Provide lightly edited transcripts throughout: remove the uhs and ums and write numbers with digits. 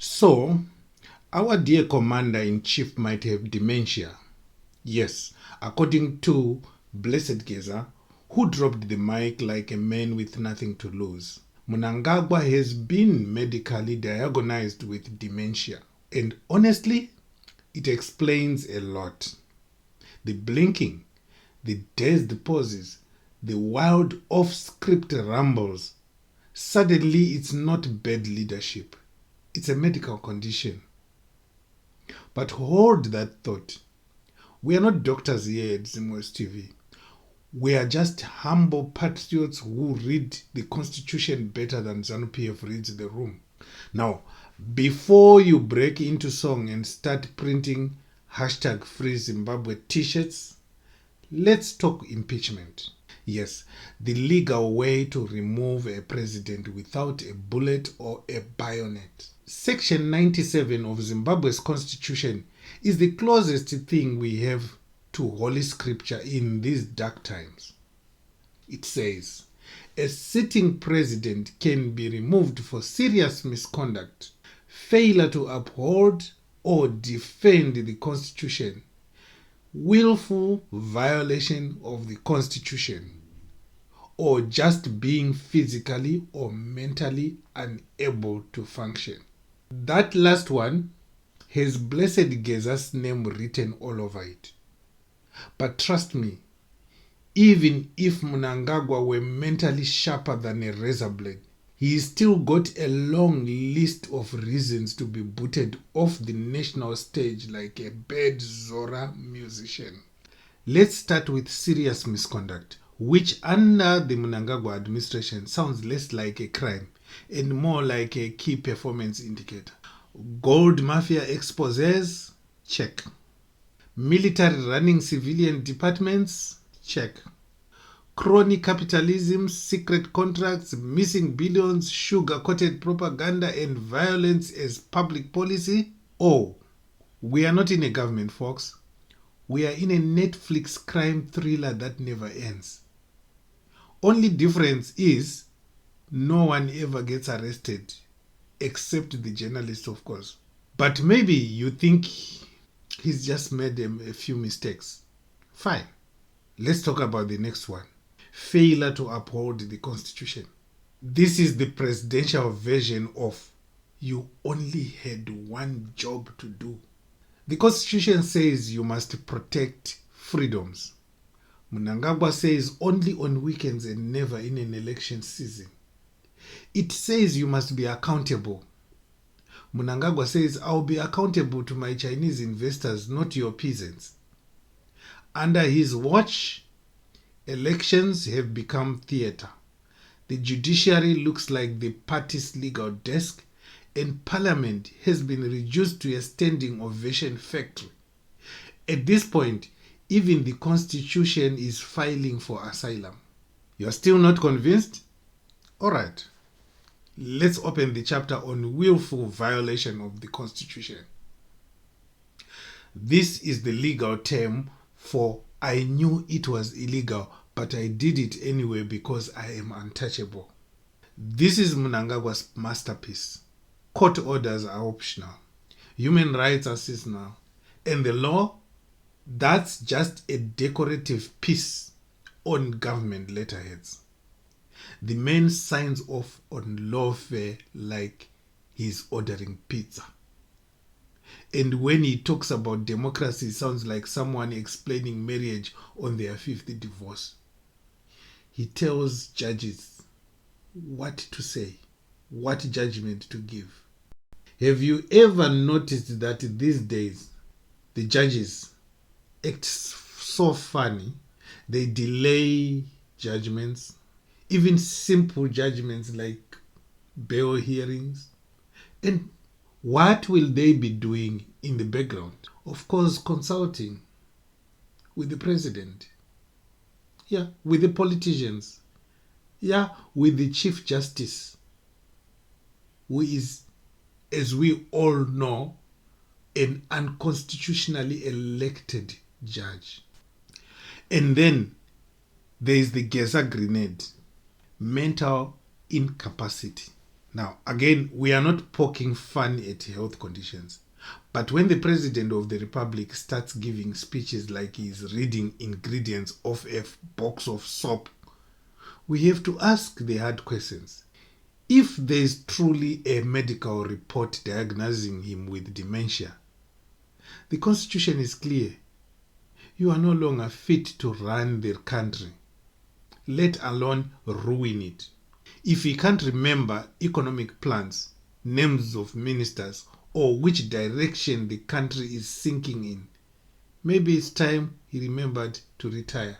So, our dear commander-in-chief might have dementia. Yes, according to Blessed Geza, who dropped the mic like a man with nothing to lose. Mnangagwa has been medically diagnosed with dementia. And honestly, it explains a lot. The blinking, the dazed pauses, the wild off-script rambles. Suddenly, it's not bad leadership. It's a medical condition. But hold that thought. We are not doctors here at Zimwaves TV. We are just humble patriots who read the Constitution better than ZANU-PF reads the room. Now, before you break into song and start printing #FreeZimbabwe t-shirts, let's talk impeachment. Yes, the legal way to remove a president without a bullet or a bayonet. Section 97 of Zimbabwe's constitution is the closest thing we have to Holy Scripture in these dark times. It says, a sitting president can be removed for serious misconduct, failure to uphold or defend the Constitution, willful violation of the Constitution, or just being physically or mentally unable to function. That last one has Blessed Geza's name written all over it. But trust me, even if Mnangagwa were mentally sharper than a razor blade, he still got a long list of reasons to be booted off the national stage like a bad Zora musician. Let's start with serious misconduct, which under the Mnangagwa administration sounds less like a crime and more like a key performance indicator. Gold mafia exposés? Check. Military running civilian departments? Check. Crony capitalism, secret contracts, missing billions, sugar-coated propaganda and violence as public policy? Oh, we are not in a government, folks. We are in a Netflix crime thriller that never ends. Only difference is no one ever gets arrested, except the journalist, of course. But maybe you think he's just made a few mistakes. Fine. Let's talk about the next one. Failure to uphold the Constitution. This is the presidential version of you only had one job to do. The Constitution says you must protect freedoms. Mnangagwa says only on weekends and never in an election season. It says you must be accountable. Mnangagwa says, I'll be accountable to my Chinese investors, not your peasants. Under his watch, elections have become theater. The judiciary looks like the party's legal desk, and parliament has been reduced to a standing ovation factory. At this point, even the constitution is filing for asylum. You're still not convinced? Alright, let's open the chapter on willful violation of the Constitution. This is the legal term for I knew it was illegal, but I did it anyway because I am untouchable. This is Mnangagwa's masterpiece. Court orders are optional. Human rights are seasonal. And the law, that's just a decorative piece on government letterheads. The man signs off on lawfare like he's ordering pizza. And when he talks about democracy, it sounds like someone explaining marriage on their 5th divorce. He tells judges what to say, what judgment to give. Have you ever noticed that these days the judges act so funny? They delay judgments, even simple judgments like bail hearings. And what will they be doing in the background? Of course, consulting with the president. Yeah, with the politicians. Yeah, with the Chief Justice, who is, as we all know, an unconstitutionally elected judge. And then there is the Geza grenade, mental incapacity. Now, again, we are not poking fun at health conditions. But when the President of the Republic starts giving speeches like he's reading ingredients of a box of soap, we have to ask the hard questions. If there is truly a medical report diagnosing him with dementia, the Constitution is clear. You are no longer fit to run the country, let alone ruin it. If he can't remember economic plans, names of ministers, or which direction the country is sinking in, maybe it's time he remembered to retire.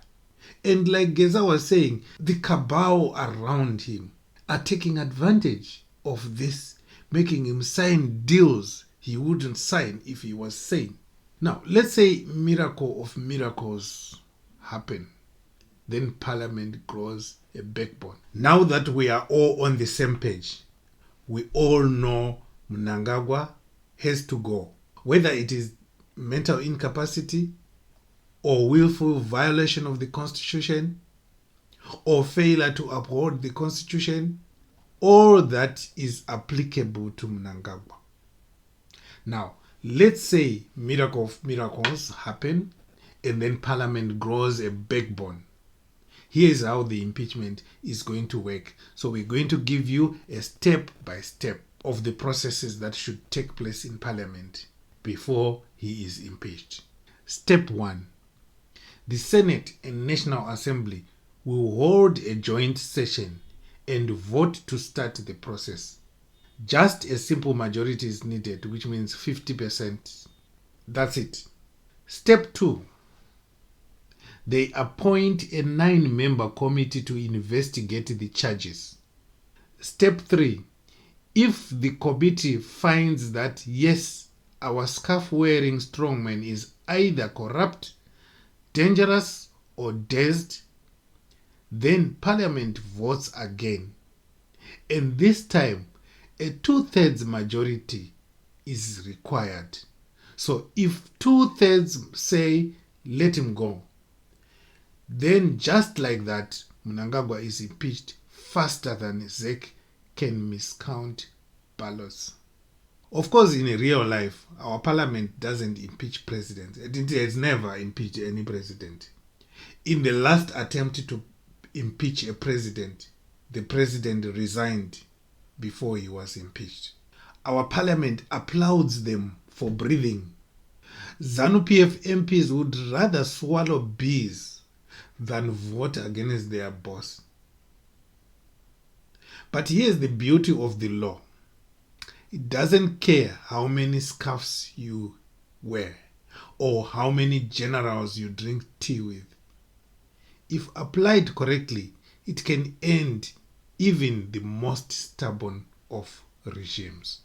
And like Geza was saying, the cabal around him are taking advantage of this, making him sign deals he wouldn't sign if he was sane. Now, let's say miracle of miracles happen. Then Parliament grows a backbone. Now that we are all on the same page, we all know Mnangagwa has to go. Whether it is mental incapacity or willful violation of the Constitution or failure to uphold the Constitution, all that is applicable to Mnangagwa. Now, let's say miracle of miracles happen and then Parliament grows a backbone. Here's how the impeachment is going to work. So we're going to give you a step by step of the processes that should take place in Parliament before he is impeached. Step 1. The Senate and National Assembly will hold a joint session and vote to start the process. Just a simple majority is needed, which means 50%. That's it. Step 2. They appoint a 9-member committee to investigate the charges. Step 3. If the committee finds that, yes, our scarf-wearing strongman is either corrupt, dangerous, or dazed, then Parliament votes again. And this time, a 2/3 majority is required. So if 2/3 say, let him go, then just like that, Mnangagwa is impeached faster than Zek can miscount ballots. Of course, in real life, our parliament doesn't impeach presidents. It has never impeached any president. In the last attempt to impeach a president, the president resigned before he was impeached. Our parliament applauds them for breathing. ZANU-PF MPs would rather swallow bees than vote against their boss. But here's the beauty of the law. It doesn't care how many scarves you wear or how many generals you drink tea with. If applied correctly, it can end even the most stubborn of regimes.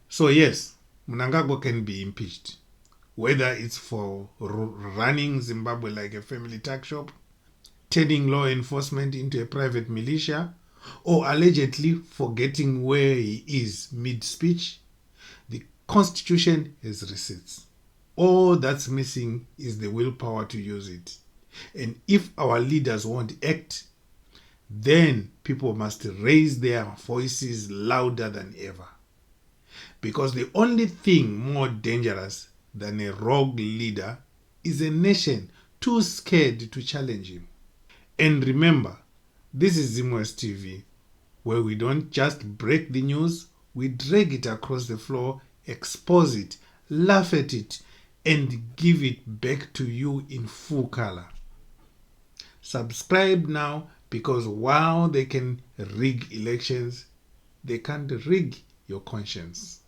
So yes, Mnangagwa can be impeached, whether it's for running Zimbabwe like a family tuck shop, turning law enforcement into a private militia, or allegedly forgetting where he is mid-speech. The Constitution has receipts. All that's missing is the willpower to use it. And if our leaders won't act, then people must raise their voices louder than ever. Because the only thing more dangerous than a rogue leader is a nation too scared to challenge him. And remember, this is Zimwaves TV, where we don't just break the news, we drag it across the floor, expose it, laugh at it, and give it back to you in full color. Subscribe now, because while they can rig elections, they can't rig your conscience.